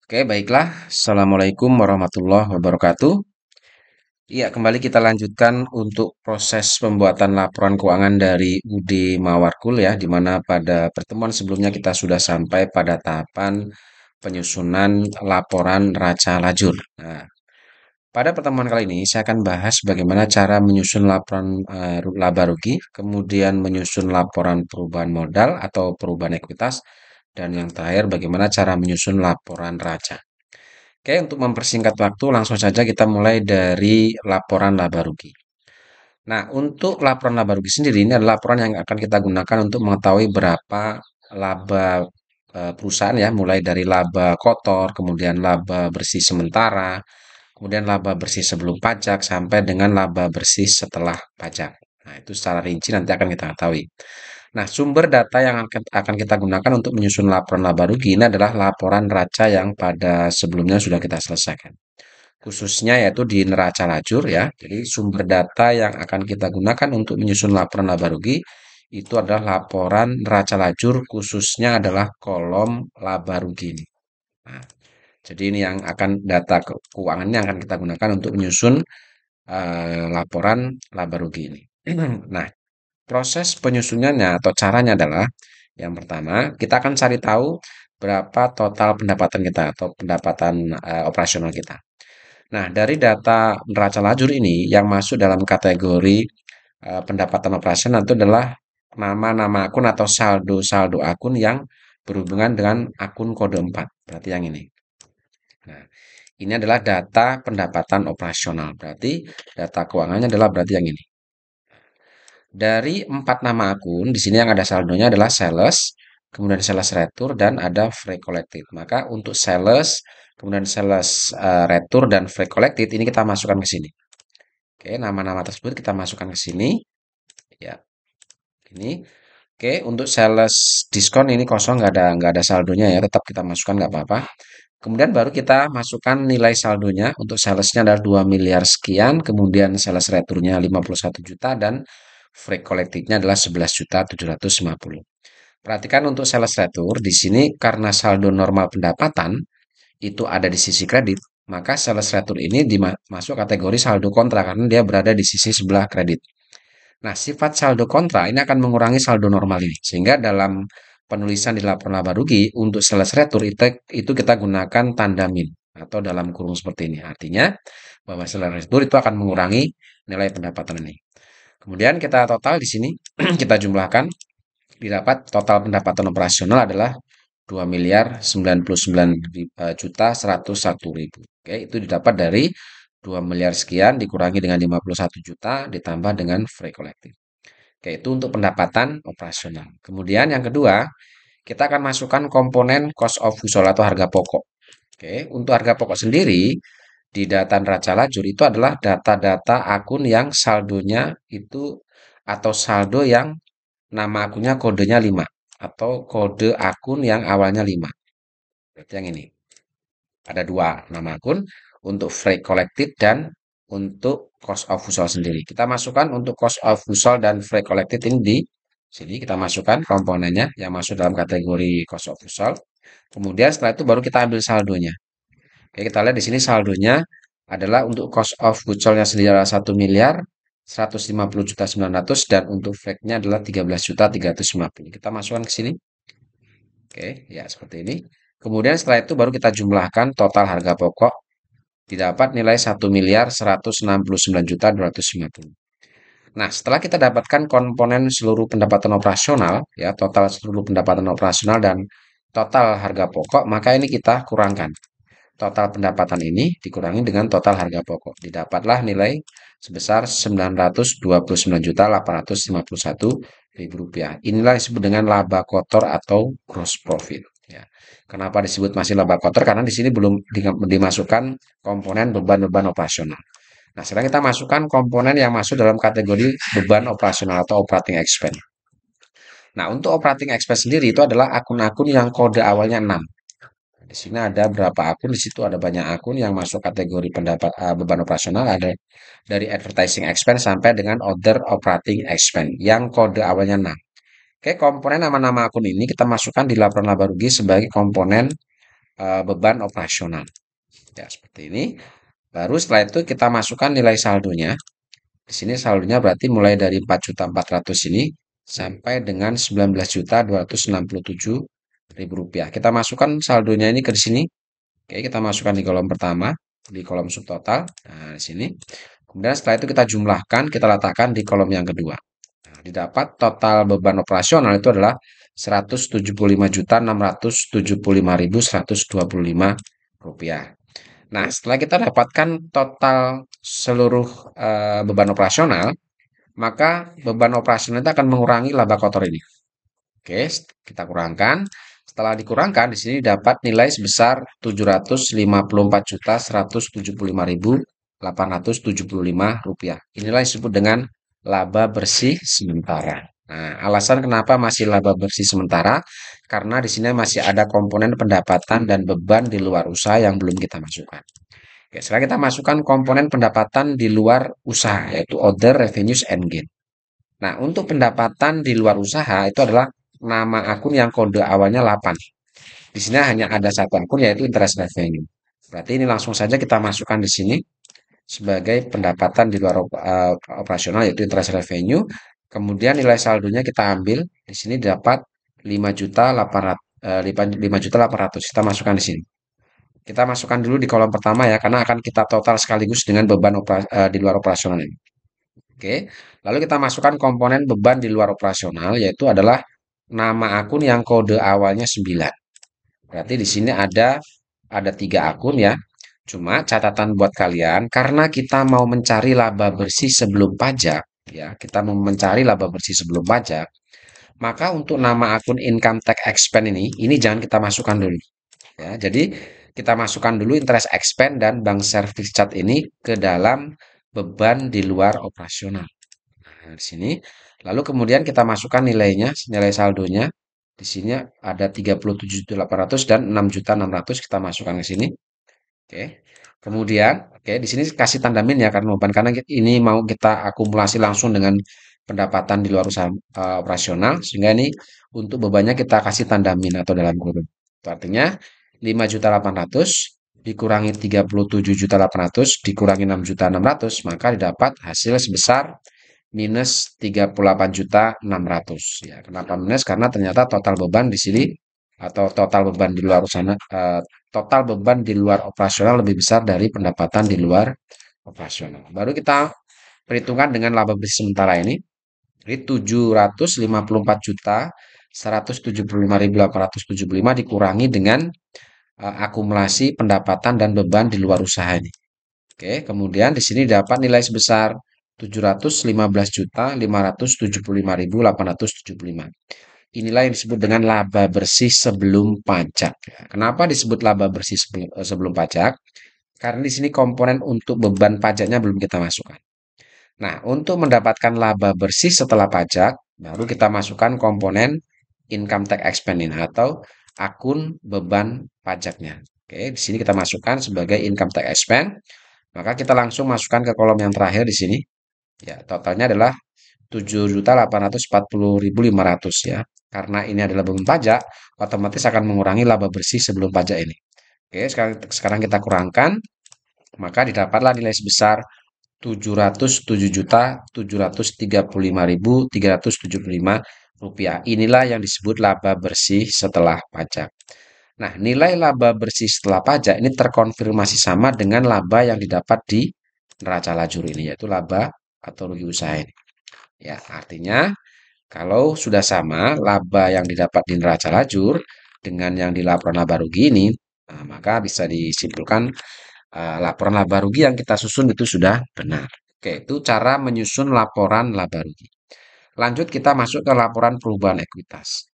Oke, baiklah. Assalamualaikum warahmatullahi wabarakatuh. Iya, kembali kita lanjutkan untuk proses pembuatan laporan keuangan dari UD Mawarkul ya, di mana pada pertemuan sebelumnya kita sudah sampai pada tahapan penyusunan laporan raca lajur. Nah, pada pertemuan kali ini saya akan bahas bagaimana cara menyusun laporan laba rugi, kemudian menyusun laporan perubahan modal atau perubahan ekuitas, dan yang terakhir bagaimana cara menyusun laporan raca. Oke, untuk mempersingkat waktu, langsung saja kita mulai dari laporan laba rugi. Nah, untuk laporan laba rugi sendiri, ini adalah laporan yang akan kita gunakan untuk mengetahui berapa laba perusahaan ya, mulai dari laba kotor, kemudian laba bersih sementara, kemudian laba bersih sebelum pajak, sampai dengan laba bersih setelah pajak. Nah, itu secara rinci nanti akan kita ketahui. Nah, sumber data yang akan kita gunakan untuk menyusun laporan laba rugi ini adalah laporan raca yang pada sebelumnya sudah kita selesaikan. Khususnya yaitu di neraca lajur ya. Jadi sumber data yang akan kita gunakan untuk menyusun laporan laba rugi itu adalah laporan neraca lajur, khususnya adalah kolom laba rugi ini. Nah, jadi ini yang akan data keuangan yang akan kita gunakan untuk menyusun laporan laba rugi ini. Nah, proses penyusunannya atau caranya adalah yang pertama, kita akan cari tahu berapa total pendapatan kita atau pendapatan operasional kita. Nah, dari data neraca lajur ini yang masuk dalam kategori pendapatan operasional itu adalah nama-nama akun atau saldo-saldo akun yang berhubungan dengan akun kode 4. Berarti yang ini. Nah, ini adalah data pendapatan operasional. Berarti data keuangannya adalah berarti yang ini. Dari 4 nama akun, di sini yang ada saldonya adalah sales, kemudian sales retur, dan ada free collected. Maka untuk sales, kemudian sales retur, dan free collected, ini kita masukkan ke sini. Oke, nama-nama tersebut kita masukkan ke sini. Ya, ini. Oke, untuk sales diskon ini kosong, nggak ada saldonya ya, tetap kita masukkan nggak apa-apa. Kemudian baru kita masukkan nilai saldonya. Untuk salesnya adalah 2 miliar sekian, kemudian sales returnya 51 juta, dan free collected-nya adalah 11.750. Perhatikan untuk sales retur, di sini karena saldo normal pendapatan itu ada di sisi kredit, maka sales retur ini masuk kategori saldo kontra karena dia berada di sisi sebelah kredit. Nah, sifat saldo kontra ini akan mengurangi saldo normal ini. Sehingga dalam penulisan di laporan laba rugi untuk sales retur itu kita gunakan tanda min atau dalam kurung seperti ini. Artinya bahwa sales retur itu akan mengurangi nilai pendapatan ini. Kemudian kita total di sini kita jumlahkan didapat total pendapatan operasional adalah 2 miliar 99 juta 101 ribu. Oke, itu didapat dari 2 miliar sekian dikurangi dengan 51 juta ditambah dengan free collective. Oke, itu untuk pendapatan operasional. Kemudian yang kedua, kita akan masukkan komponen cost of goods sold atau harga pokok. Oke, untuk harga pokok sendiri di data neraca lajur itu adalah data-data akun yang saldonya itu atau saldo yang nama akunnya kodenya 5 atau kode akun yang awalnya 5. Berarti yang ini. Ada dua nama akun untuk free collected dan untuk cost of goods sold sendiri. Kita masukkan untuk cost of goods sold dan free collected ini di sini kita masukkan komponennya yang masuk dalam kategori cost of goods sold. Kemudian setelah itu baru kita ambil saldonya. Oke, kita lihat di sini saldonya adalah untuk cost of goods sold-nya sendiri adalah 1 miliar 150 juta 900 dan untuk fake-nya adalah 13 juta 350. Kita masukkan ke sini. Oke, ya seperti ini. Kemudian setelah itu baru kita jumlahkan total harga pokok didapat nilai 1.169.250. Nah, setelah kita dapatkan komponen seluruh pendapatan operasional, ya, total seluruh pendapatan operasional dan total harga pokok, maka ini kita kurangkan. Total pendapatan ini dikurangi dengan total harga pokok. Didapatlah nilai sebesar 929.851.000 rupiah. Inilah disebut dengan laba kotor atau gross profit. Ya. Kenapa disebut masih laba kotor? Karena di sini belum dimasukkan komponen beban-beban operasional. Nah, sekarang kita masukkan komponen yang masuk dalam kategori beban operasional atau operating expense. Nah, untuk operating expense sendiri itu adalah akun-akun yang kode awalnya 6. Di sini ada berapa akun, di situ ada banyak akun yang masuk kategori beban operasional, ada dari advertising expense sampai dengan other operating expense yang kode awalnya 6. Oke, komponen nama-nama akun ini kita masukkan di laporan laba rugi sebagai komponen beban operasional. Ya, seperti ini. Baru setelah itu kita masukkan nilai saldonya. Di sini saldonya berarti mulai dari 4.400.000 ini sampai dengan 19.267.000 rupiah. Kita masukkan saldonya ini ke sini. Oke, kita masukkan di kolom pertama, di kolom subtotal. Nah, di sini. Kemudian setelah itu kita jumlahkan, kita letakkan di kolom yang kedua. Nah, didapat total beban operasional itu adalah Rp175.675.125. Nah, setelah kita dapatkan total seluruh beban operasional, maka beban operasional itu akan mengurangi laba kotor ini. Oke, kita kurangkan. Setelah dikurangkan, di sini dapat nilai sebesar Rp754.175.875. Inilah yang disebut dengan laba bersih sementara. Nah, alasan kenapa masih laba bersih sementara, karena di sini masih ada komponen pendapatan dan beban di luar usaha yang belum kita masukkan. Oke, sekarang kita masukkan komponen pendapatan di luar usaha, yaitu other revenues and gain. Nah, untuk pendapatan di luar usaha itu adalah nama akun yang kode awalnya 8. Di sini hanya ada satu akun yaitu interest revenue. Berarti ini langsung saja kita masukkan di sini sebagai pendapatan di luar operasional yaitu interest revenue. Kemudian nilai saldonya kita ambil. Di sini dapat 5.800.000. Kita masukkan di sini. Kita masukkan dulu di kolom pertama ya karena akan kita total sekaligus dengan beban di luar operasional ini. Oke, lalu kita masukkan komponen beban di luar operasional yaitu adalah nama akun yang kode awalnya 9. Berarti di sini ada 3 akun ya. Cuma catatan buat kalian karena kita mau mencari laba bersih sebelum pajak ya, kita mau mencari laba bersih sebelum pajak, maka untuk nama akun income tax expense ini jangan kita masukkan dulu ya. Jadi kita masukkan dulu interest expense dan bank service charge ini ke dalam beban di luar operasional. Nah, di sini. Lalu kemudian kita masukkan nilainya, nilai saldonya. Di sini ada 37.800 dan 6.600 kita masukkan ke sini. Oke. Kemudian, oke, di sini kasih tanda min ya karena beban karena ini mau kita akumulasi langsung dengan pendapatan di luar usaha operasional sehingga ini untuk bebannya kita kasih tanda min atau dalam kurung. Itu artinya 5.800.000 dikurangi 37.800 dikurangi 6.600 maka didapat hasil sebesar minus 38.600 ya. Kenapa minus? Karena ternyata total beban di sini atau total beban di luar sana total beban di luar operasional lebih besar dari pendapatan di luar operasional. Baru kita perhitungan dengan laba bersih sementara ini. Jadi 754.175.875 dikurangi dengan akumulasi pendapatan dan beban di luar usaha ini. Oke, kemudian di sini dapat nilai sebesar 715.575.875. Inilah yang disebut dengan laba bersih sebelum pajak. Kenapa disebut laba bersih sebelum pajak? Karena di sini komponen untuk beban pajaknya belum kita masukkan. Nah, untuk mendapatkan laba bersih setelah pajak, baru kita masukkan komponen income tax expense ini atau akun beban pajaknya. Oke, di sini kita masukkan sebagai income tax expense. Maka kita langsung masukkan ke kolom yang terakhir di sini. Ya, totalnya adalah 7.840.500 ya. Karena ini adalah beban pajak, otomatis akan mengurangi laba bersih sebelum pajak ini. Oke, sekarang kita kurangkan, maka didapatlah nilai sebesar 707.735.375 rupiah. Inilah yang disebut laba bersih setelah pajak. Nah, nilai laba bersih setelah pajak ini terkonfirmasi sama dengan laba yang didapat di neraca lajur ini, yaitu laba atau rugi usaha ini. Ya, artinya kalau sudah sama laba yang didapat di neraca lajur dengan yang di laporan laba rugi ini, nah, maka bisa disimpulkan laporan laba rugi yang kita susun itu sudah benar. Oke, itu cara menyusun laporan laba rugi. Lanjut kita masuk ke laporan perubahan ekuitas.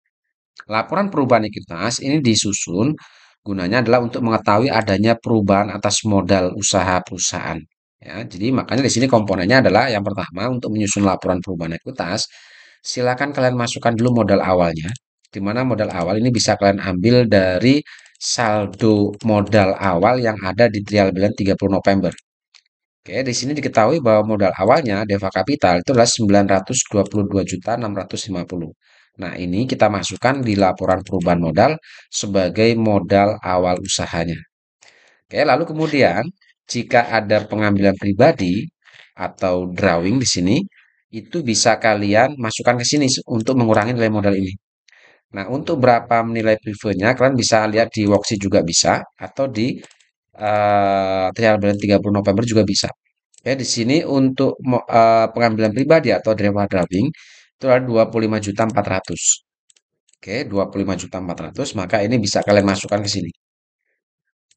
Laporan perubahan ekuitas ini disusun gunanya adalah untuk mengetahui adanya perubahan atas modal usaha perusahaan. Ya, jadi makanya di sini komponennya adalah yang pertama untuk menyusun laporan perubahan ekuitas, silakan kalian masukkan dulu modal awalnya, di mana modal awal ini bisa kalian ambil dari saldo modal awal yang ada di trial balance 30 November. Oke, di sini diketahui bahwa modal awalnya Deva Capital itu adalah 922.650. Nah, ini kita masukkan di laporan perubahan modal sebagai modal awal usahanya. Oke, lalu kemudian jika ada pengambilan pribadi atau drawing di sini, itu bisa kalian masukkan ke sini untuk mengurangi nilai modal ini. Nah, untuk berapa nilai prefernya, kalian bisa lihat di worksheet juga bisa, atau di trial balance 30 November juga bisa. Ya, di sini untuk pengambilan pribadi atau drawing itu adalah 25.400. Oke, 25.400, maka ini bisa kalian masukkan ke sini.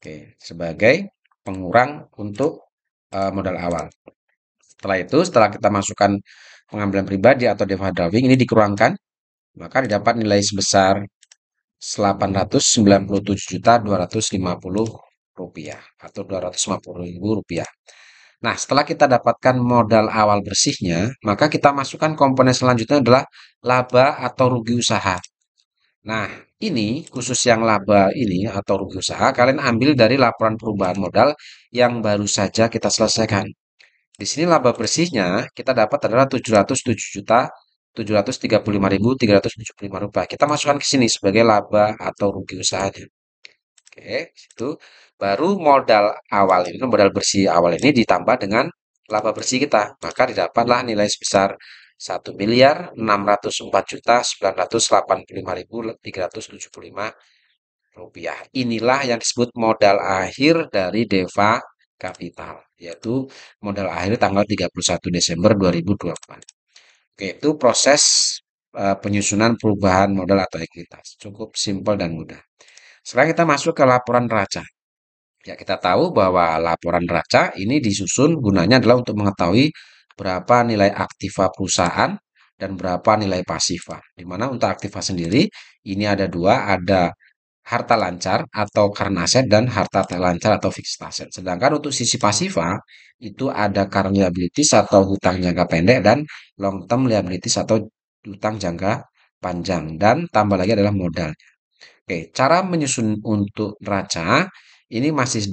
Oke, sebagai pengurang untuk modal awal. Setelah itu, setelah kita masukkan pengambilan pribadi atau drawing ini dikurangkan, maka didapat nilai sebesar Rp897.250.000 atau Rp250.000. Nah, setelah kita dapatkan modal awal bersihnya, maka kita masukkan komponen selanjutnya adalah laba atau rugi usaha. Nah, ini khusus yang laba ini atau rugi usaha, kalian ambil dari laporan perubahan modal yang baru saja kita selesaikan. Di sini laba bersihnya kita dapat adalah Rp707.735.375. Kita masukkan ke sini sebagai laba atau rugi usahanya. Oke, itu baru modal awal ini, modal bersih awal ini ditambah dengan laba bersih kita, maka didapatlah nilai sebesar 1.604.985.375 rupiah. Inilah yang disebut modal akhir dari Deva Capital, yaitu modal akhir tanggal 31 Desember 2024. Oke, itu proses penyusunan perubahan modal atau ekuitas. Cukup simpel dan mudah. Sekarang kita masuk ke laporan neraca. Ya, kita tahu bahwa laporan neraca ini disusun gunanya adalah untuk mengetahui berapa nilai aktiva perusahaan dan berapa nilai pasifa. Di mana untuk aktiva sendiri ini ada dua, ada harta lancar atau current asset dan harta tak lancar atau fixed asset. Sedangkan untuk sisi pasifa itu ada current liabilities atau hutang jangka pendek dan long term liabilities atau hutang jangka panjang, dan tambah lagi adalah modal. Oke, cara menyusun untuk neraca ini masih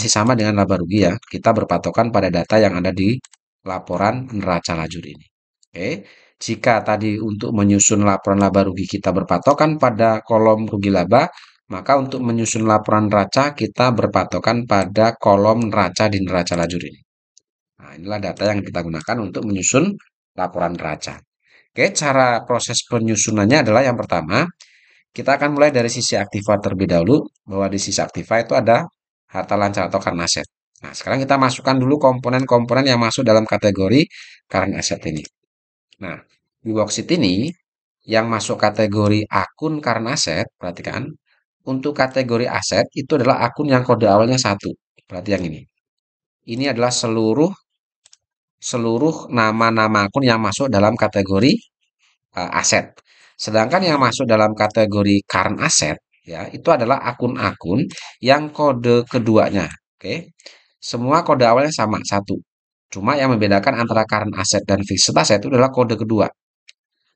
sama dengan laba rugi ya. Kita berpatokan pada data yang ada di laporan neraca lajur ini. Oke, jika tadi untuk menyusun laporan laba rugi kita berpatokan pada kolom rugi laba, maka untuk menyusun laporan neraca kita berpatokan pada kolom neraca di neraca lajur ini. Nah, inilah data yang kita gunakan untuk menyusun laporan neraca. Oke, cara proses penyusunannya adalah yang pertama, kita akan mulai dari sisi aktiva terlebih dahulu, bahwa di sisi aktiva itu ada harta lancar atau current asset. Nah, sekarang kita masukkan dulu komponen-komponen yang masuk dalam kategori current asset ini. Nah, di worksheet ini, yang masuk kategori akun current asset, perhatikan, untuk kategori aset itu adalah akun yang kode awalnya 1. Berarti yang ini. Ini adalah seluruh seluruh nama-nama akun yang masuk dalam kategori aset. Sedangkan yang masuk dalam kategori current asset ya, itu adalah akun-akun yang kode keduanya. Oke. Semua kode awalnya sama, 1. Cuma yang membedakan antara current asset dan fixed asset itu adalah kode kedua.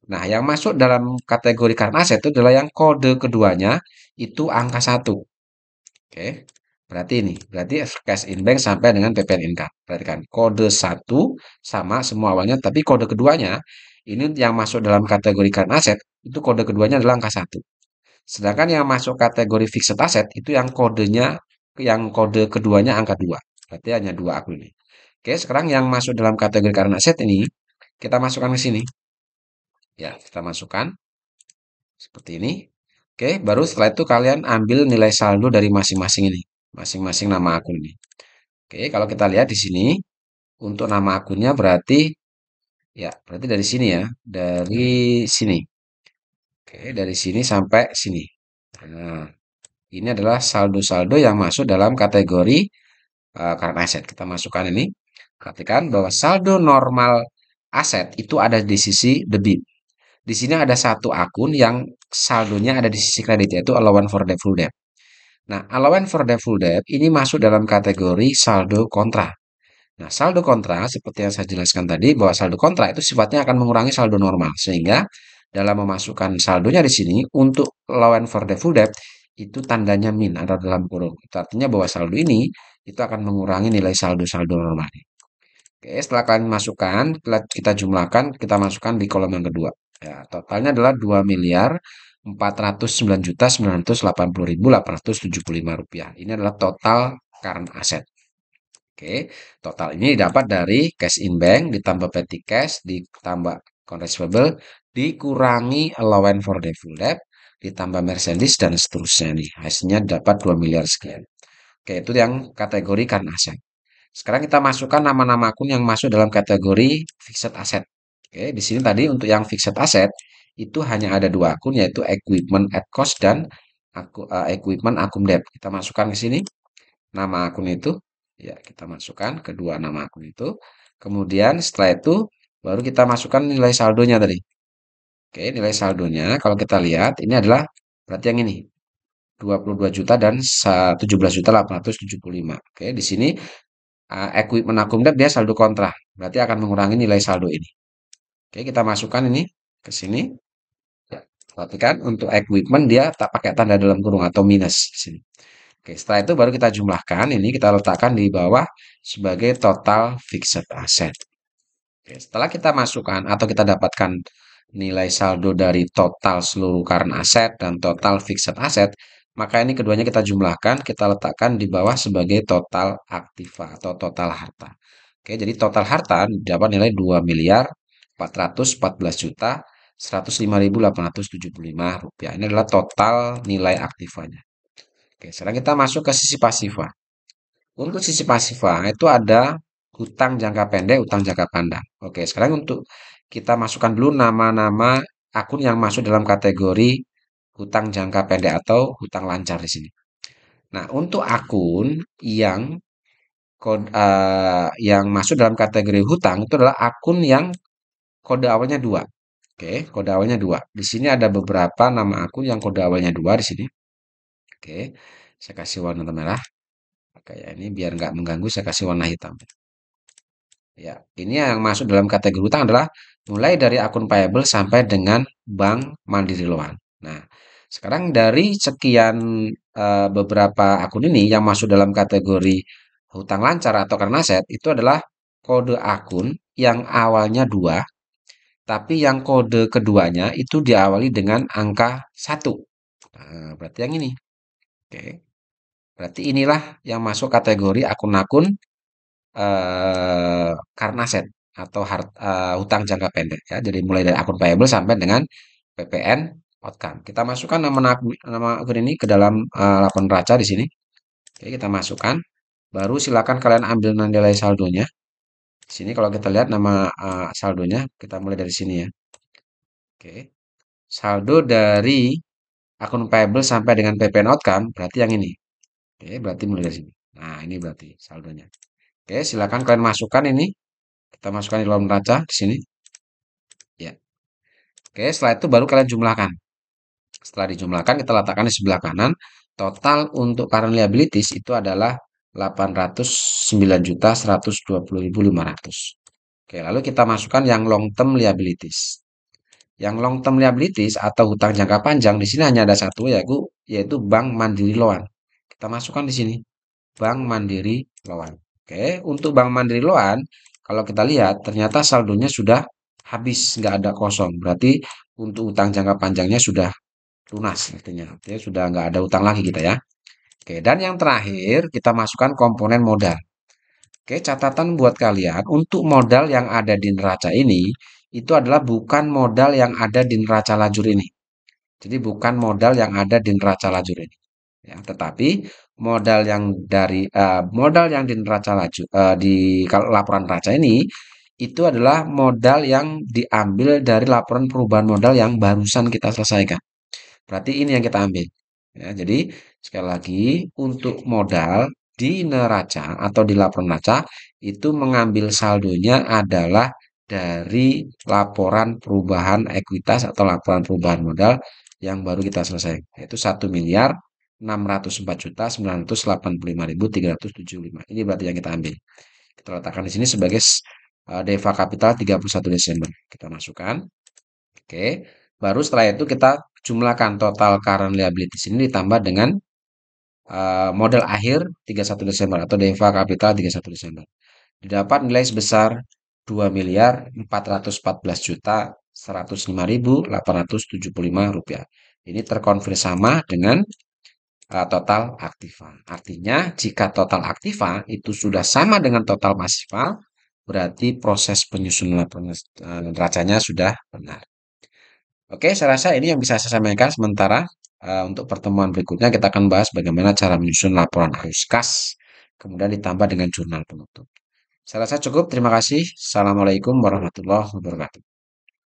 Nah, yang masuk dalam kategori current asset itu adalah yang kode keduanya itu angka 1. Oke. Berarti ini, berarti cash in bank sampai dengan PPN income. Berarti kan kode 1 sama semua awalnya, tapi kode keduanya ini yang masuk dalam kategori current asset itu kode keduanya adalah angka 1. Sedangkan yang masuk kategori fixed asset itu yang kode keduanya angka 2. Berarti hanya dua akun ini. Oke, sekarang yang masuk dalam kategori current asset ini kita masukkan ke sini. Ya, kita masukkan seperti ini. Oke, baru setelah itu kalian ambil nilai saldo dari masing-masing ini, masing-masing nama akun ini. Oke, kalau kita lihat di sini untuk nama akunnya berarti dari sini ya, dari sini. Oke, dari sini sampai sini. Nah, ini adalah saldo-saldo yang masuk dalam kategori current asset. Kita masukkan ini. Perhatikan bahwa saldo normal aset itu ada di sisi debit. Di sini ada satu akun yang saldonya ada di sisi kredit, yaitu allowance for debt full debt. Nah, allowance for debt full debt ini masuk dalam kategori saldo kontra. Nah, saldo kontra seperti yang saya jelaskan tadi, bahwa saldo kontra itu sifatnya akan mengurangi saldo normal, sehingga dalam memasukkan saldonya di sini untuk allowance for debt full debt itu tandanya min atau dalam kurung. Itu artinya bahwa saldo ini itu akan mengurangi nilai saldo-saldo normal. Oke, setelah kalian masukkan, kita jumlahkan, kita masukkan di kolom yang kedua. Ya, totalnya adalah 2.409.980.875 rupiah. Ini adalah total current asset. Oke, total ini didapat dari cash in bank ditambah petty cash ditambah account receivable dikurangi allowance for default ditambah merchandise dan seterusnya nih. Hasilnya dapat 2 miliar sekian. Oke, itu yang kategori current asset. Sekarang kita masukkan nama-nama akun yang masuk dalam kategori fixed asset. Oke, di sini tadi untuk yang fixed asset itu hanya ada dua akun yaitu equipment at cost dan equipment akum debt. Kita masukkan ke sini nama akun itu. Ya, kita masukkan kedua nama akun itu. Kemudian setelah itu baru kita masukkan nilai saldonya tadi. Oke, nilai saldonya kalau kita lihat ini adalah berarti yang ini 22 juta dan 17.875. Oke, di sini equipment akumulasi dia saldo kontra, berarti akan mengurangi nilai saldo ini. Oke, kita masukkan ini ke sini. Ya, perhatikan untuk equipment dia tak pakai tanda dalam kurung atau minus di sini. Oke, setelah itu baru kita jumlahkan, ini kita letakkan di bawah sebagai total fixed asset. Oke, setelah kita masukkan atau kita dapatkan nilai saldo dari total seluruh current asset dan total fixed asset, maka ini keduanya kita jumlahkan, kita letakkan di bawah sebagai total aktiva atau total harta. Oke, jadi total harta dapat nilai 2.414.105.875 rupiah. Ini adalah total nilai aktivanya. Oke, sekarang kita masuk ke sisi pasifa. Untuk sisi pasifa itu ada hutang jangka pendek, hutang jangka panjang. Oke, sekarang untuk kita masukkan dulu nama-nama akun yang masuk dalam kategori hutang jangka pendek atau hutang lancar di sini. Nah, untuk akun yang masuk dalam kategori hutang itu adalah akun yang kode awalnya 2. Oke, kode awalnya 2. Di sini ada beberapa nama akun yang kode awalnya 2 di sini. Oke, saya kasih warna merah. Kayak ini biar nggak mengganggu, saya kasih warna hitam. Ya, ini yang masuk dalam kategori hutang adalah mulai dari akun payable sampai dengan Bank Mandiri Loan. Nah, sekarang dari sekian beberapa akun ini yang masuk dalam kategori hutang lancar atau current asset itu adalah kode akun yang awalnya 2, tapi yang kode keduanya itu diawali dengan angka 1. Nah, berarti yang ini. Oke. Berarti inilah yang masuk kategori akun-akun current asset atau hutang jangka pendek ya. Jadi mulai dari akun payable sampai dengan PPN outcome. Kita masukkan nama akun ini ke dalam laporan neraca di sini. Oke, kita masukkan. Baru silakan kalian ambil nilai saldonya. Di sini kalau kita lihat nama saldonya, kita mulai dari sini ya. Oke. Saldo dari akun payable sampai dengan PPN outcome berarti yang ini. Oke, berarti mulai dari sini. Nah, ini berarti saldonya. Oke, silakan kalian masukkan ini. Kita masukkan di dalam neraca di sini. Ya. Oke, setelah itu baru kalian jumlahkan. Setelah dijumlahkan, kita letakkan di sebelah kanan. Total untuk current liabilities itu adalah 809.120.500. Oke, lalu kita masukkan yang long term liabilities. Yang long term liabilities atau hutang jangka panjang di sini hanya ada satu yaitu Bank Mandiri Loan. Kita masukkan di sini. Bank Mandiri Loan. Oke, untuk Bank Mandiri Loan, kalau kita lihat ternyata saldonya sudah habis, nggak ada kosong. Berarti untuk utang jangka panjangnya sudah lunas, artinya sudah nggak ada utang lagi kita ya. Oke, dan yang terakhir kita masukkan komponen modal. Oke, catatan buat kalian untuk modal yang ada di neraca ini itu adalah bukan modal yang ada di neraca lajur ini. Jadi bukan modal yang ada di neraca lajur ini. Ya, tetapi modal yang di neraca laju di laporan neraca ini itu adalah modal yang diambil dari laporan perubahan modal yang barusan kita selesaikan. Berarti ini yang kita ambil. Ya, jadi sekali lagi untuk modal di neraca atau di laporan neraca itu mengambil saldonya adalah dari laporan perubahan ekuitas atau laporan perubahan modal yang baru kita selesaikan, yaitu 1.604.985.375. Ini berarti yang kita ambil. Kita letakkan di sini sebagai DEVA kapital 31 Desember. Kita masukkan. Oke. Baru setelah itu kita jumlahkan total current liabilities ini ditambah dengan modal akhir 31 Desember atau DEVA kapital 31 Desember. Didapat nilai sebesar 2.414.105.500 Rp105.875. Ini terkonversi sama dengan total aktiva. Artinya, jika total aktiva itu sudah sama dengan total pasiva, berarti proses penyusunan neracanya sudah benar. Oke, saya rasa ini yang bisa saya sampaikan sementara. Untuk pertemuan berikutnya kita akan bahas bagaimana cara menyusun laporan arus kas, kemudian ditambah dengan jurnal penutup. Saya rasa cukup. Terima kasih. Assalamualaikum warahmatullahi wabarakatuh.